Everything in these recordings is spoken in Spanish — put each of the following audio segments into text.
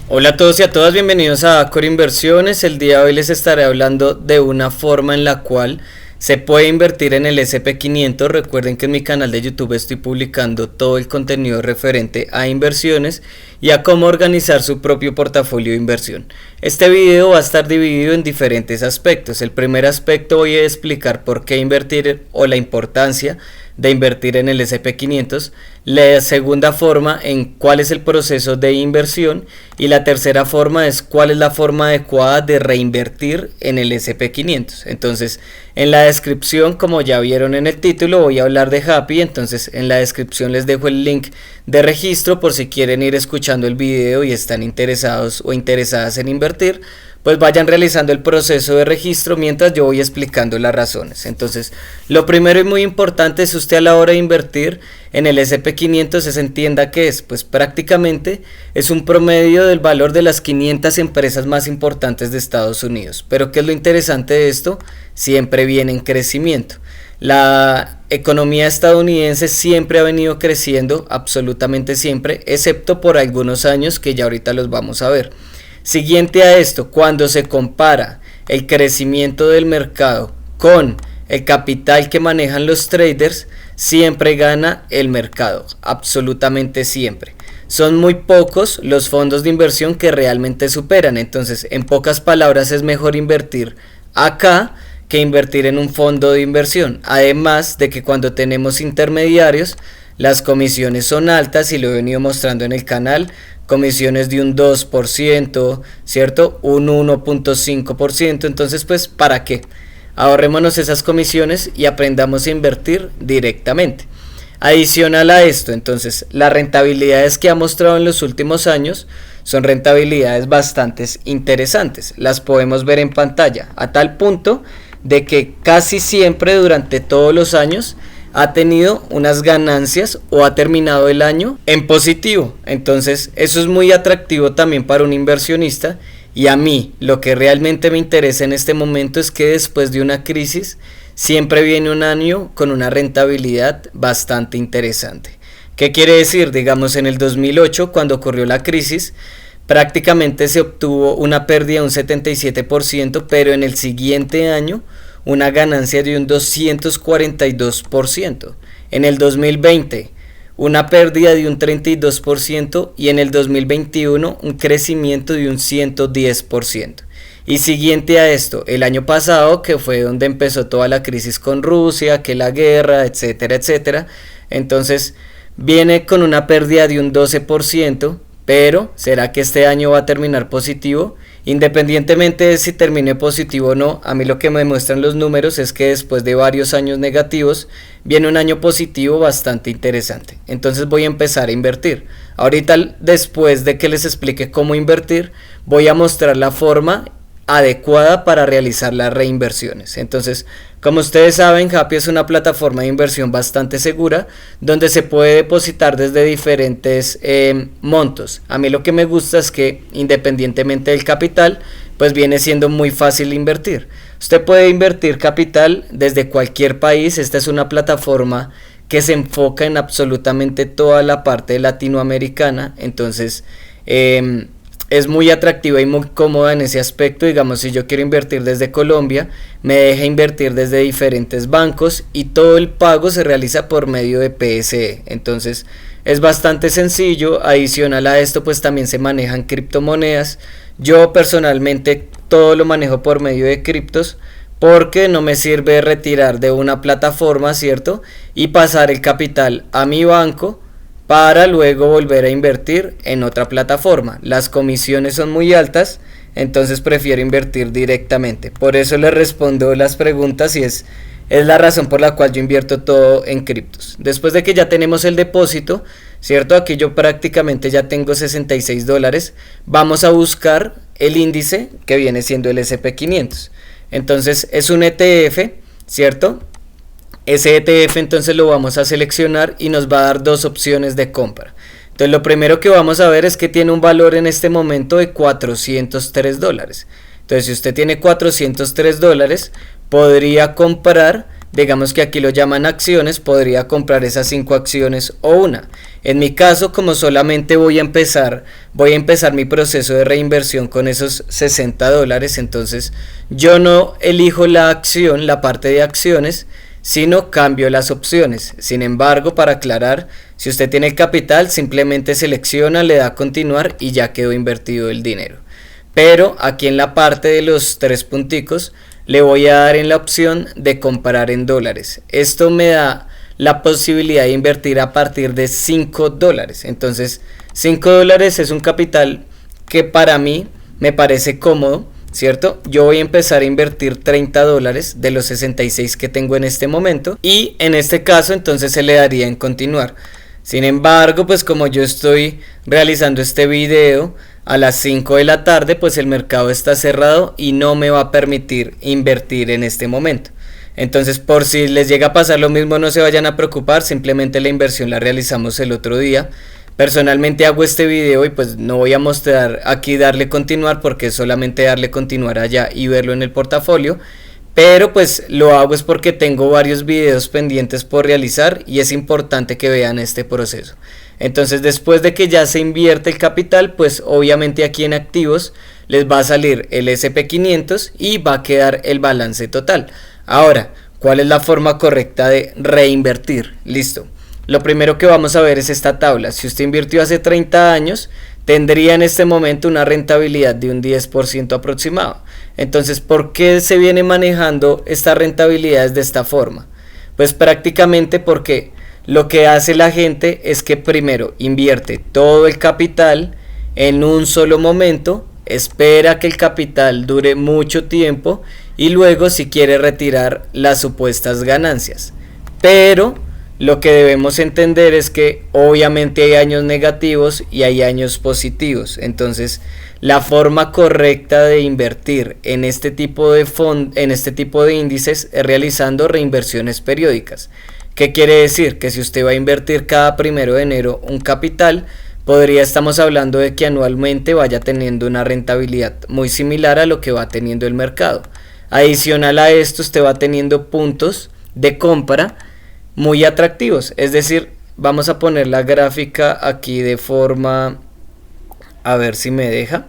Hola a todos y a todas, bienvenidos a Acor Inversiones. El día de hoy les estaré hablando de una forma en la cual se puede invertir en el SP500. Recuerden que en mi canal de YouTube estoy publicando todo el contenido referente a inversiones y a cómo organizar su propio portafolio de inversión. Este video va a estar dividido en diferentes aspectos. El primer aspecto voy a explicar por qué invertir o la importancia de invertir en el SP500, la segunda forma en cuál es el proceso de inversión y la tercera forma es cuál es la forma adecuada de reinvertir en el SP500. Entonces en la descripción, como ya vieron en el título, voy a hablar de Happy, entonces en la descripción les dejo el link de registro por si quieren ir escuchando el video y están interesados o interesadas en invertir, pues vayan realizando el proceso de registro mientras yo voy explicando las razones. Entonces, lo primero y muy importante es usted a la hora de invertir en el SP500 se entienda que es, pues prácticamente es un promedio del valor de las 500 empresas más importantes de Estados Unidos. Pero ¿qué es lo interesante de esto? Siempre viene en crecimiento. La economía estadounidense siempre ha venido creciendo, absolutamente siempre, excepto por algunos años que ya ahorita los vamos a ver. Siguiente a esto, cuando se compara el crecimiento del mercado con el capital que manejan los traders, siempre gana el mercado, absolutamente siempre. Son muy pocos los fondos de inversión que realmente superan, entonces en pocas palabras es mejor invertir acá que invertir en un fondo de inversión. Además de que cuando tenemos intermediarios, las comisiones son altas y lo he venido mostrando en el canal. Comisiones de un 2%, ¿cierto? Un 1.5%, entonces pues ¿para qué? Ahorrémonos esas comisiones y aprendamos a invertir directamente. Adicional a esto, entonces, las rentabilidades que ha mostrado en los últimos años son rentabilidades bastante interesantes, las podemos ver en pantalla, a tal punto de que casi siempre durante todos los años ha tenido unas ganancias o ha terminado el año en positivo. Entonces eso es muy atractivo también para un inversionista y a mí lo que realmente me interesa en este momento es que después de una crisis siempre viene un año con una rentabilidad bastante interesante. ¿Qué quiere decir? Digamos en el 2008 cuando ocurrió la crisis prácticamente se obtuvo una pérdida de un 77%, pero en el siguiente año una ganancia de un 242%, en el 2020 una pérdida de un 32% y en el 2021 un crecimiento de un 110%. Y siguiente a esto, el año pasado que fue donde empezó toda la crisis con Rusia, que la guerra, etcétera, etcétera, entonces viene con una pérdida de un 12%, pero ¿será que este año va a terminar positivo? Independientemente de si termine positivo o no, a mí lo que me muestran los números es que después de varios años negativos, viene un año positivo bastante interesante. Entonces voy a empezar a invertir. Ahorita, después de que les explique cómo invertir, voy a mostrar la forma adecuada para realizar las reinversiones. Entonces, como ustedes saben, Happy es una plataforma de inversión bastante segura donde se puede depositar desde diferentes montos. A mí lo que me gusta es que independientemente del capital, pues viene siendo muy fácil invertir. Usted puede invertir capital desde cualquier país. Esta es una plataforma que se enfoca en absolutamente toda la parte latinoamericana. Entonces, es muy atractiva y muy cómoda en ese aspecto. Digamos, si yo quiero invertir desde Colombia, me deja invertir desde diferentes bancos y todo el pago se realiza por medio de PSE. Entonces es bastante sencillo. Adicional a esto, pues también se manejan criptomonedas. Yo personalmente todo lo manejo por medio de criptos porque no me sirve retirar de una plataforma, ¿cierto? Y pasar el capital a mi banco para luego volver a invertir en otra plataforma. Las comisiones son muy altas, entonces prefiero invertir directamente. Por eso les respondo las preguntas y es la razón por la cual yo invierto todo en criptos. Después de que ya tenemos el depósito, ¿cierto? Aquí yo prácticamente ya tengo $66. Vamos a buscar el índice que viene siendo el SP500. Entonces es un ETF, ¿cierto? Ese ETF entonces lo vamos a seleccionar y nos va a dar dos opciones de compra. Entonces lo primero que vamos a ver es que tiene un valor en este momento de $403. Entonces si usted tiene $403, podría comprar digamos que aquí lo llaman acciones, podría comprar esas 5 acciones o una. En mi caso, como solamente voy a empezar mi proceso de reinversión con esos $60, entonces yo no elijo la acción, la parte de acciones, sino cambio las opciones. Sin embargo, para aclarar, si usted tiene el capital, simplemente selecciona, le da a continuar y ya quedó invertido el dinero. Pero aquí en la parte de los 3 punticos, le voy a dar en la opción de comprar en dólares. Esto me da la posibilidad de invertir a partir de $5. Entonces, $5 es un capital que para mí me parece cómodo, ¿cierto? Yo voy a empezar a invertir $30 de los 66 que tengo en este momento y en este caso entonces se le daría en continuar. Sin embargo, pues como yo estoy realizando este video a las 5 de la tarde, pues el mercado está cerrado y no me va a permitir invertir en este momento. Entonces, por si les llega a pasar lo mismo, no se vayan a preocupar, simplemente la inversión la realizamos el otro día. Personalmente hago este video y pues no voy a mostrar aquí darle continuar porque es solamente darle continuar allá y verlo en el portafolio. Pero pues lo hago es porque tengo varios videos pendientes por realizar y es importante que vean este proceso. Entonces, después de que ya se invierte el capital, pues obviamente aquí en activos les va a salir el SP500 y va a quedar el balance total. Ahora, ¿cuál es la forma correcta de reinvertir? Listo. Lo primero que vamos a ver es esta tabla. Si usted invirtió hace 30 años, tendría en este momento una rentabilidad de un 10% aproximado. Entonces, ¿por qué se viene manejando estas rentabilidades de esta forma? Pues prácticamente porque lo que hace la gente es que primero invierte todo el capital en un solo momento, espera que el capital dure mucho tiempo y luego si quiere retirar las supuestas ganancias. Pero lo que debemos entender es que obviamente hay años negativos y hay años positivos. Entonces, la forma correcta de invertir en este tipo de índices es realizando reinversiones periódicas. ¿Qué quiere decir? Que si usted va a invertir cada 1 de enero un capital, estamos hablando de que anualmente vaya teniendo una rentabilidad muy similar a lo que va teniendo el mercado. Adicional a esto, usted va teniendo puntos de compra muy atractivos, es decir, vamos a poner la gráfica aquí de forma, a ver si me deja.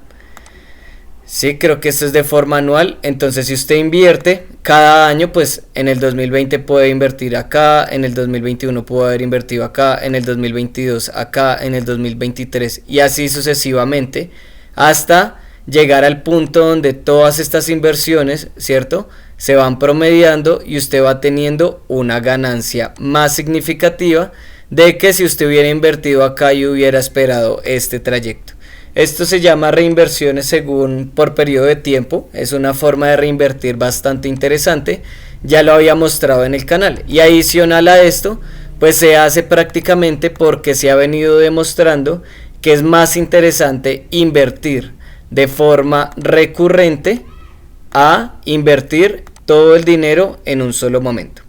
Sí, creo que esto es de forma anual. Entonces, si usted invierte cada año, pues en el 2020 puede invertir acá, en el 2021 puede haber invertido acá, en el 2022 acá, en el 2023 y así sucesivamente hasta llegar al punto donde todas estas inversiones, ¿cierto?, se van promediando y usted va teniendo una ganancia más significativa de que si usted hubiera invertido acá y hubiera esperado este trayecto. Esto se llama reinversiones por periodo de tiempo. Es una forma de reinvertir bastante interesante. Ya lo había mostrado en el canal. Y adicional a esto, pues se hace prácticamente porque se ha venido demostrando que es más interesante invertir de forma recurrente a invertir todo el dinero en un solo momento.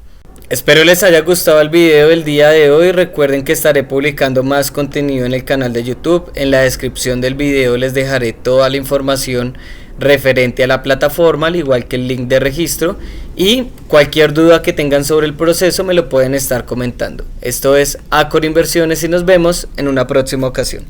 Espero les haya gustado el video del día de hoy. Recuerden que estaré publicando más contenido en el canal de YouTube. En la descripción del video les dejaré toda la información referente a la plataforma, al igual que el link de registro, y cualquier duda que tengan sobre el proceso me lo pueden estar comentando. Esto es Acor Inversiones y nos vemos en una próxima ocasión.